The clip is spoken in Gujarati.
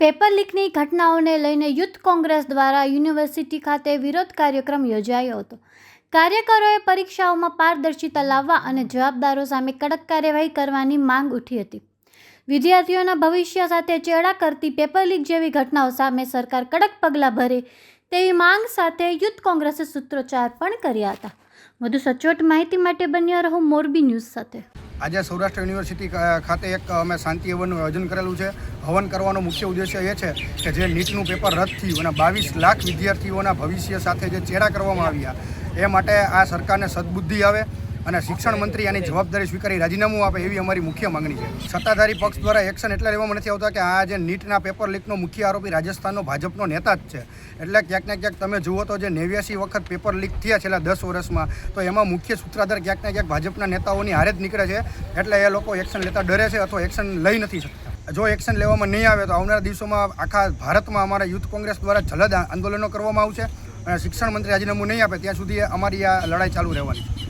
પેપર લીકની ઘટનાઓને લઈને યુથ કોંગ્રેસ દ્વારા યુનિવર્સિટી ખાતે વિરોધ કાર્યક્રમ યોજાયો હતો। કાર્યકરોએ પરીક્ષાઓમાં પારદર્શિતા લાવવા અને જવાબદારો સામે કડક કાર્યવાહી કરવાની માંગ ઉઠી હતી। વિદ્યાર્થીઓના ભવિષ્ય સાથે ચેડા કરતી પેપર લીક જેવી ઘટનાઓ સામે સરકાર કડક પગલાં ભરે તેવી માંગ સાથે યુથ કોંગ્રેસે સૂત્રોચ્ચાર પણ કર્યા હતા। વધુ સચોટ માહિતી માટે બન્યા રહો મોરબી ન્યૂઝ સાથે। આજે સૌરાષ્ટ્ર યુનિવર્સિટી ખાતે એક અમે શાંતિ હવનનું આયોજન કરેલું છે। હવન કરવાનો મુખ્ય ઉદ્દેશ્ય એ છે કે જે નીટનું પેપર રદ થયું અને 22 લાખ વિદ્યાર્થીઓના ભવિષ્ય સાથે જે ચેડા કરવામાં આવ્યા એ માટે આ સરકારને સદબુદ્ધિ આવે અને શિક્ષણ મંત્રી આની જવાબદારી સ્વીકારી રાજીનામું આપે એવી અમારી મુખ્ય માંગણી છે। સત્તાધારી પક્ષ દ્વારા એક્શન એટલે લેવામાં નથી આવતા કે આ જે નીટના પેપર લીકનો મુખ્ય આરોપી રાજસ્થાનનો ભાજપનો નેતા જ છે। એટલે ક્યાંક ને ક્યાંક તમે જુઓ તો જે 89 વખત પેપર લીક થયા છેલ્લા 10 વર્ષમાં, તો એમાં મુખ્ય સૂત્રધાર ક્યાંક ને ક્યાંક ભાજપના નેતાઓની હારે જ નીકળે છે। એટલે એ લોકો એક્શન લેતા ડરે છે અથવા એક્શન લઈ નથી શકતા। જો એક્શન લેવામાં નહીં આવે તો આવનારા દિવસોમાં આખા ભારતમાં અમારા યુથ કોંગ્રેસ દ્વારા જલદ આંદોલનો કરવામાં આવશે અને શિક્ષણ મંત્રી રાજીનામું નહીં આપે ત્યાં સુધી અમારી આ લડાઈ ચાલુ રહેવાની છે।